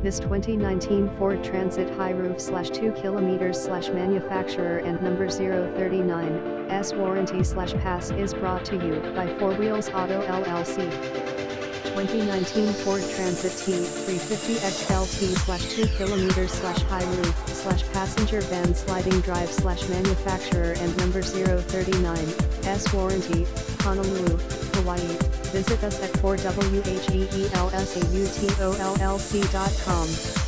This 2019 Ford Transit high roof / 2 km / manufacturer and number 039's warranty / pass is brought to you by 4 Wheels Auto LLC. 2019 Ford Transit T-350 XLT / 2 km / high roof / passenger van sliding drive / manufacturer and number 039's warranty, Honolulu, Hawaii. Visit us at 4WHEELSAUTOLLC.com.